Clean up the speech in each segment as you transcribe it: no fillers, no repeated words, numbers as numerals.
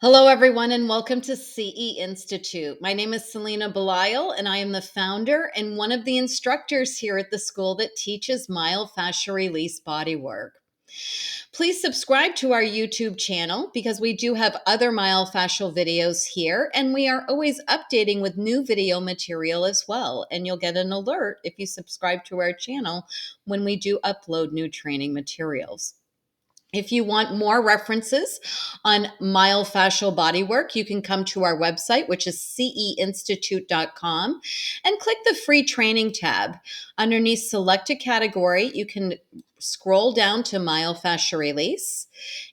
Hello, everyone, and welcome to CE Institute. My name is Selena Belisle, and I am the founder and one of the instructors here at the school that teaches myofascial release bodywork. Please subscribe to our YouTube channel because we do have other myofascial videos here, and we are always updating with new video material as well. And you'll get an alert if you subscribe to our channel when we do upload new training materials. If you want more references on myofascial bodywork, you can come to our website, which is ceinstitute.com, and click the free training tab. Underneath select a category, you can scroll down to myofascial release.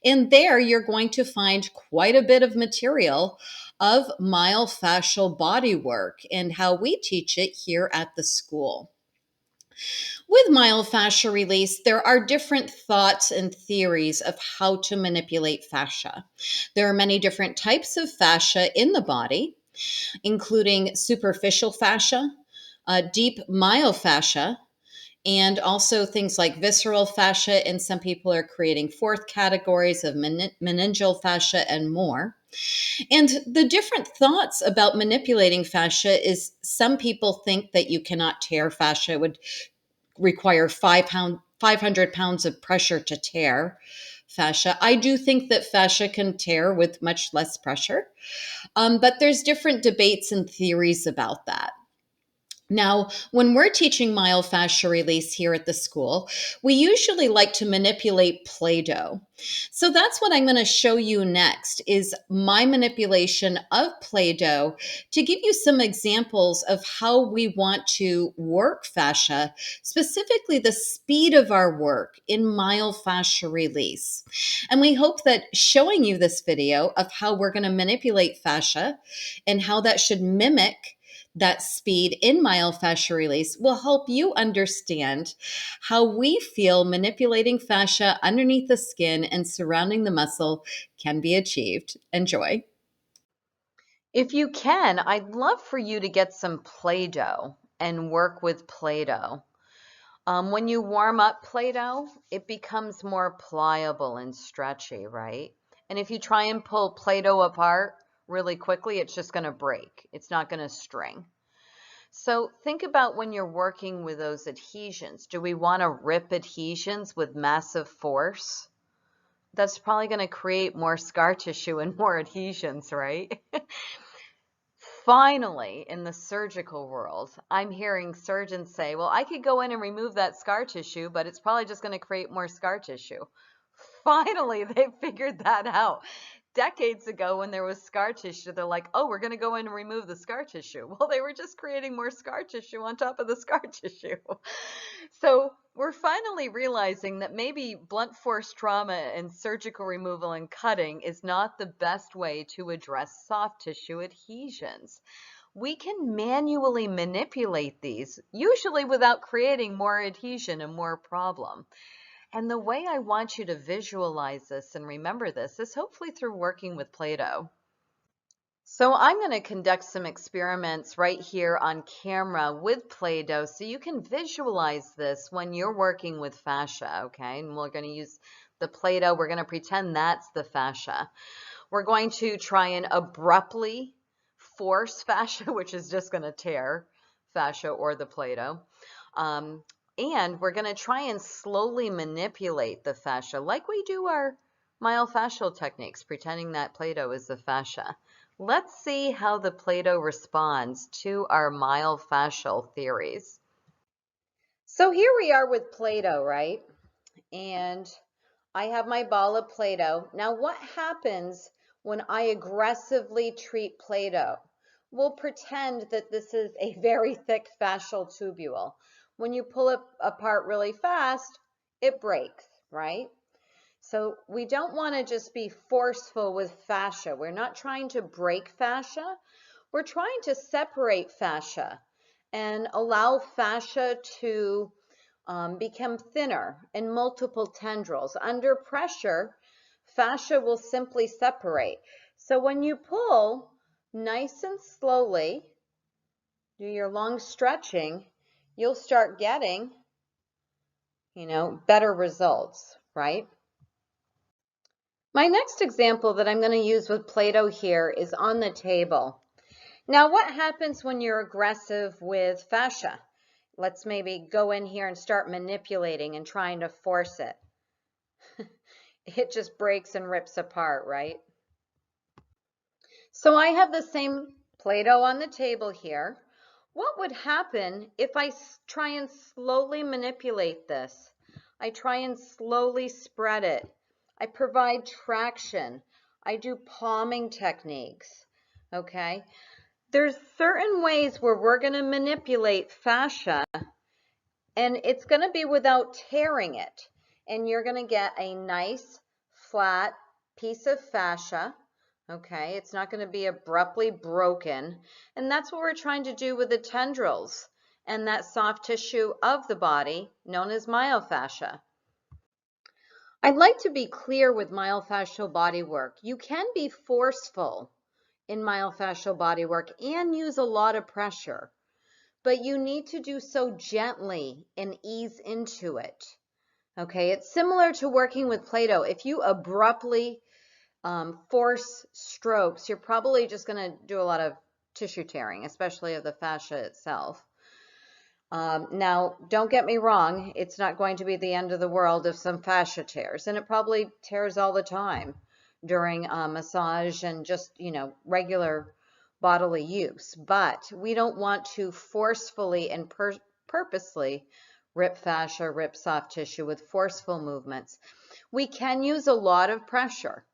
And there you're going to find quite a bit of material of myofascial bodywork and how we teach it here at the school. With myofascial release, there are different thoughts and theories of how to manipulate fascia. There are many different types of fascia in the body, including superficial fascia, deep myofascia, and also things like visceral fascia. And some people are creating fourth categories of meningeal fascia and more. And the different thoughts about manipulating fascia is some people think that you cannot tear fascia. It would require 500 pounds of pressure to tear fascia. I do think that fascia can tear with much less pressure, but there's different debates and theories about that. Now, when we're teaching myofascial release here at the school, we usually like to manipulate Play-Doh. So that's what I'm going to show you next is my manipulation of Play-Doh to give you some examples of how we want to work fascia, specifically the speed of our work in myofascial release. And we hope that showing you this video of how we're going to manipulate fascia and how that should mimic that speed in myofascial release will help you understand how we feel manipulating fascia underneath the skin and surrounding the muscle can be achieved. Enjoy. If you can, I'd love for you to get some Play-Doh and work with Play-Doh. When you warm up Play-Doh, it becomes more pliable and stretchy, right? And if you try and pull Play-Doh apart really quickly, it's just going to break. It's not going to string. So think about when you're working with those adhesions. Do we want to rip adhesions with massive force? That's probably going to create more scar tissue and more adhesions, right? Finally, in the surgical world, I'm hearing surgeons say, well, I could go in and remove that scar tissue, but it's probably just going to create more scar tissue. Finally, they figured that out. Decades ago, when there was scar tissue, they're like, oh, we're going to go in and remove the scar tissue. Well, they were just creating more scar tissue on top of the scar tissue. So we're finally realizing that maybe blunt force trauma and surgical removal and cutting is not the best way to address soft tissue adhesions. We can manually manipulate these, usually without creating more adhesion and more problem. And the way I want you to visualize this and remember this is hopefully through working with Play-Doh. So I'm going to conduct some experiments right here on camera with Play-Doh so you can visualize this when you're working with fascia, okay? And we're going to use the Play-Doh. We're going to pretend that's the fascia. We're going to try and abruptly force fascia, which is just going to tear fascia or the Play-Doh. And we're going to try and slowly manipulate the fascia like we do our myofascial techniques, pretending that Play-Doh is the fascia. Let's see how the Play-Doh responds to our myofascial theories. So here we are with Play-Doh, right? And I have my ball of Play-Doh. Now what happens when I aggressively treat Play-Doh? We'll pretend that this is a very thick fascial tubule. When you pull it apart really fast, it breaks, right? So we don't want to just be forceful with fascia. We're not trying to break fascia. We're trying to separate fascia and allow fascia to become thinner in multiple tendrils. Under pressure, fascia will simply separate. So when you pull nice and slowly, do your long stretching, you'll start getting, better results, right? My next example that I'm going to use with Play-Doh here is on the table. Now, what happens when you're aggressive with fascia? Let's maybe go in here and start manipulating and trying to force it. It just breaks and rips apart, right? So I have the same Play-Doh on the table here. What would happen if I try and slowly manipulate this? I try and slowly spread it. I provide traction. I do palming techniques, okay? There's certain ways where we're going to manipulate fascia, and it's going to be without tearing it. And you're going to get a nice, flat piece of fascia. Okay, it's not going to be abruptly broken. And that's what we're trying to do with the tendrils and that soft tissue of the body known as myofascia. I'd like to be clear with myofascial bodywork. You can be forceful in myofascial bodywork and use a lot of pressure, but you need to do so gently and ease into it. Okay, it's similar to working with Play-Doh. If you abruptly force strokes, you're probably just going to do a lot of tissue tearing, especially of the fascia itself. Now, don't get me wrong, it's not going to be the end of the world if some fascia tears, and it probably tears all the time during massage and just, regular bodily use. But we don't want to forcefully and purposely rip fascia, rip soft tissue with forceful movements. We can use a lot of pressure,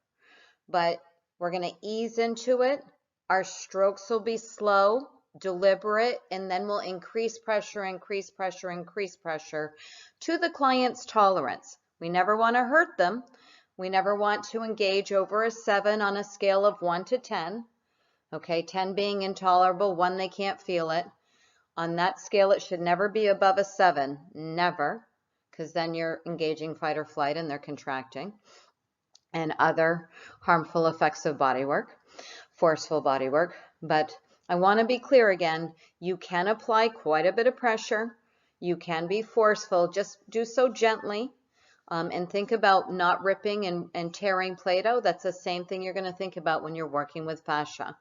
but we're going to ease into it. Our strokes will be slow, deliberate, and then we'll increase pressure, increase pressure, increase pressure to the client's tolerance. We never want to hurt them. We never want to engage over a 7 on a scale of 1 to 10. Okay, 10 being intolerable, 1 they can't feel it. On that scale, it should never be above a 7, never, because then you're engaging fight or flight and they're contracting. And other harmful effects of bodywork, forceful bodywork. But I want to be clear again, you can apply quite a bit of pressure. You can be forceful, just do so gently. And think about not ripping and tearing Play-Doh. That's the same thing you're going to think about when you're working with fascia.